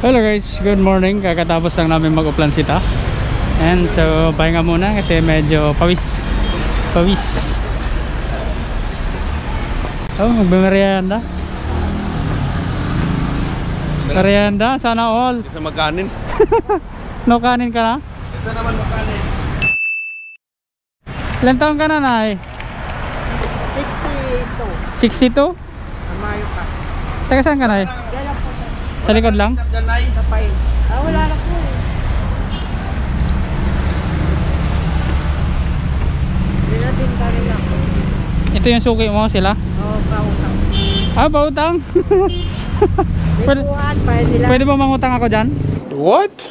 Hello guys, good morning. Kakatapos lang namin mag-uplansita. And so, pahinga muna kasi medyo pawis. Oh, magmerienda. Merienda, sana all. Isa magkanin. No kanin ka na? Isa naman magkanin. Ilan taon ka na, Nay? 62. 62? Mayo pa. Taga saan ka, Nay? Dala po. Sa likod lang? Kapay. Wala na po eh. Hindi na din tayo ako. Ito yung suki mo sila? Oo, pautang. Ah, pautang? Pwede, Buwan, nila. pwede ba mangutang ako dyan? What?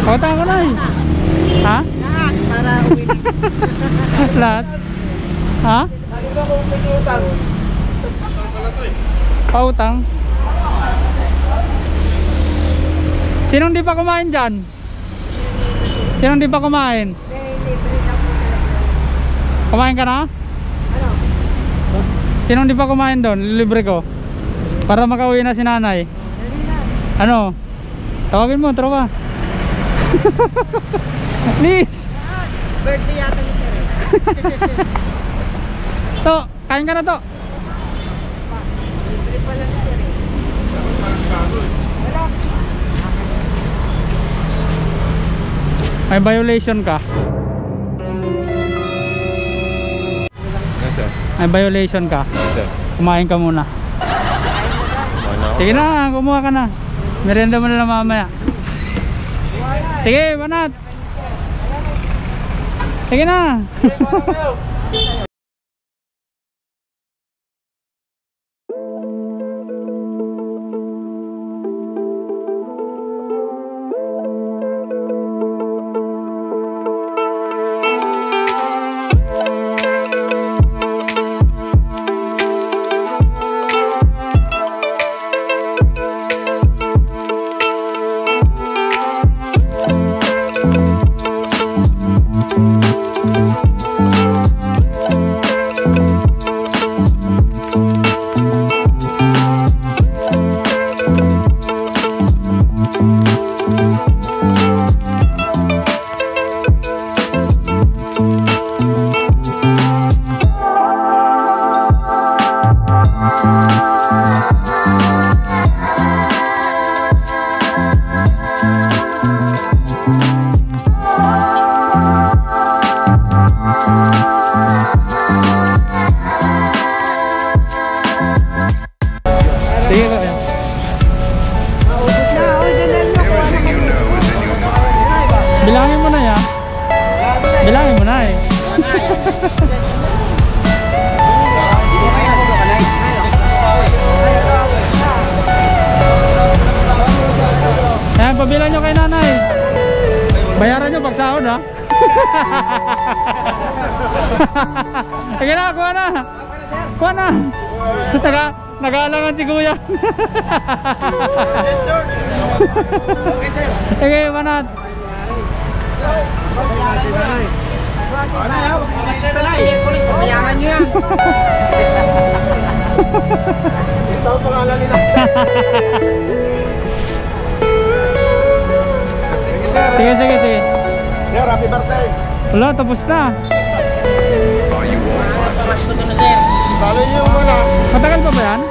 Pautang ako, Nay. Ha? Lahat, para uwi. Lahat? Ha? Ano ba kung pinutang? Pautang? Sinong di pa kumain dyan? Sinong di pa kumain? Libre na po sila. Kumain ka na? Ano? Sinong di pa kumain doon? Libre ko. Para makauwi na si nanay. Dali na. Ano? Tawagin mo, tropa. Please. Birthday yata ni Sir. To, kain ka na to. Libre pala ni Sir. Wala. May violation ka. Nasa? May violation ka. Nasa? Kumain ka muna. Sige na, kumuha ka na. Merienda mo na lang mamaya. Sige, banat. Sige na. Sige ka yan. Maubos na. O, dinal mo ko. Bilangin mo na yan. Bilangin mo na eh. Ayan, pabilan nyo kay nanay. Bayaran nyo pag sahod ha. Sige na, kuha na. Kuha na. Nag-aalangan si kuya. Sige, manat. Bayaran nyo yan. Ito ang pangalan nila. Sige, sige, sige. Sir, happy birthday. Wala, tapos na. Balo nyo muna. Matagal pa ba yan?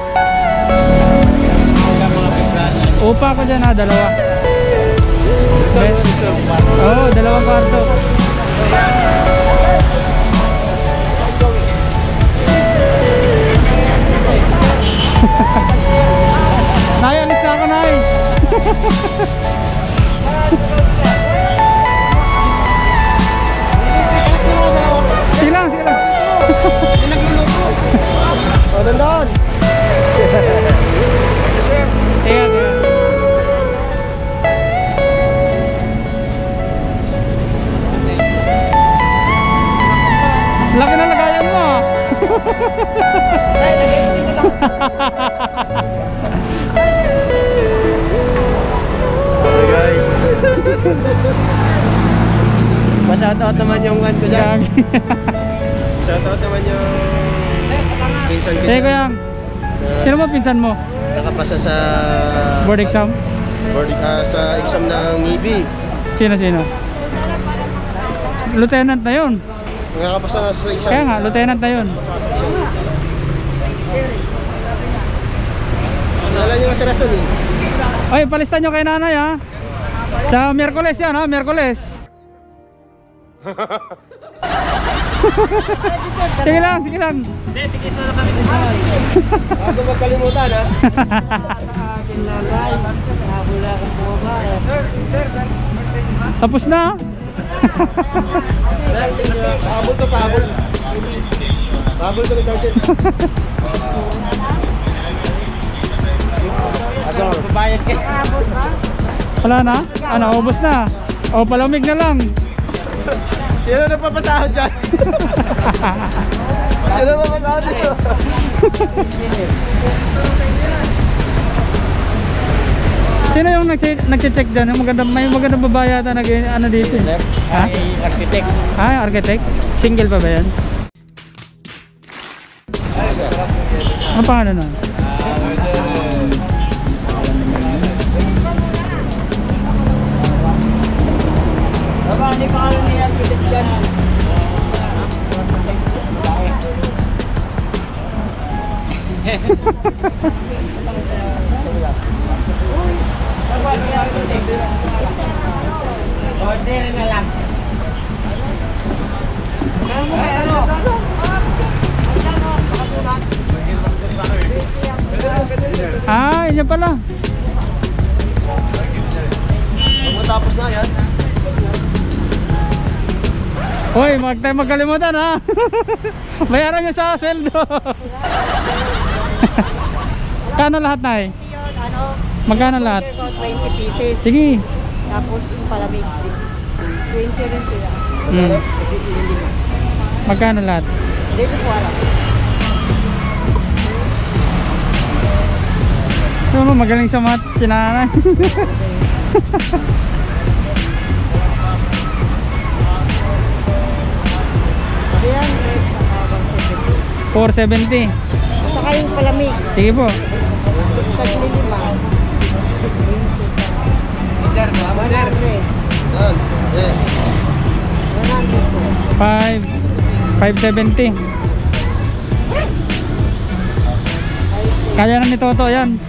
Upa ko dyan ha, dalawa. Oo, dalawang kwarto. Nay, alis na ako, Nay. Sige lang, sige lang. O, dandaan. Teka, teka. Laki na lagayan mo ah. Okay guys. Pa-shoutout naman yung one ko dyan. Shoutout naman yung pinsan ko Hey dyan. Kuyang, sino mo pinsan mo? Nakapasa sa Board exam? Sa exam ng Navy. Sino? Lieutenant na yun. Nakakapasa na sa exam. Kaya nga, lieutenant na yun. Wala niyo kasi rason eh. Ay, palistan nyo kay nanay ha. Sa Miyerkules yan ha, Miyerkules. Sige lang. Hindi, tigis na kami kung saan. Bago magkalimutan ha. Tapos na. Pahabol to, pahabol. Pahabol to ni Sergeant. Babayad ka. Wala na? Ano, ubos na. O, palamig na lang. Sino na papasahod dyan? Sino na papasahod dito? Sino yung nag-check dyan? Yung may magandang babae yata ano dito. Ha? Architect. Architect? Single pa ba yan? Ano pangalan na? Hindi pa alam niya architect dyan. Order na lang. Yun pala. Matapos na yan. Hoy, wag tayo magkalimutan ha. Bayaran nyo sa sweldo. Kano lahat na eh? Magkano lahat? 20 pieces. Sige. Tapos yung palamig. 20 rin sila. Magkano lahat? Hindi ko alam. Ano mo, magaling sa math, sinanay. Ayan, 470. saka yung palamig. Sige po. Taglilima. 100. Yan. Eh. 100 po. 570. Kaya na ni Toto yan.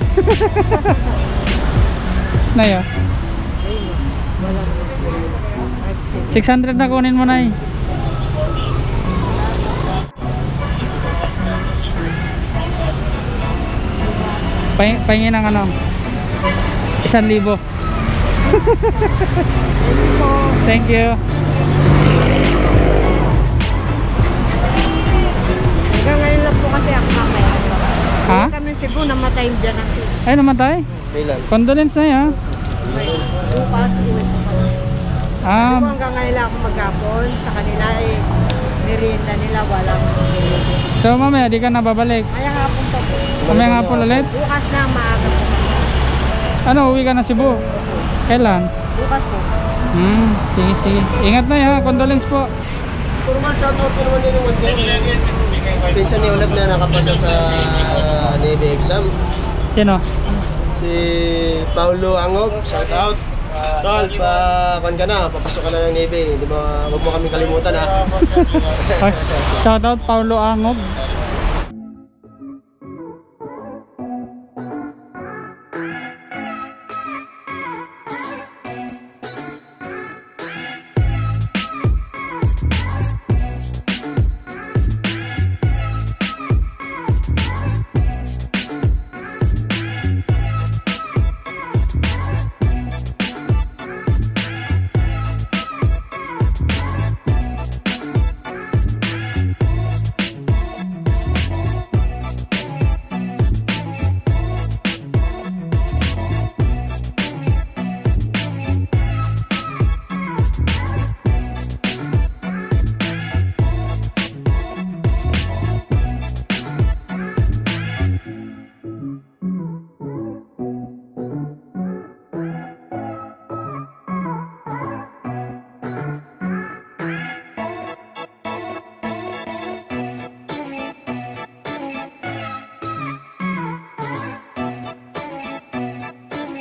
Nay, oh. 600 na kunin mo, Nay. Pahingin ng ano, 1,000. Thank you. Hanggang ngayon lang po kasi ako mamaya. Ha? Kami Cebu, namatay dyan ang Ay, namatay? Kailan? Condolence na ya. bukas. Hanggang ngayon lang ako maghapon. Sa kanila merienda nila walang. So mamaya di ka na babalik. Kaya hapon pa po. Mamaya hapon ulit. Bukas na maaga po. Ano, uwi ka na Cebu? Kailan? Bukas po. Sige. Ingat na ya, condolence po. Puro man shoutout ko naman yun yung pinsan ni Olaf na nakapasa sa Navy exam. Sino? Si Paulo Angog, shoutout. Tol, kan ka na, papasok ka na ng Navy. Di ba, huwag mo kami kalimutan ha. Shoutout Paulo Angog.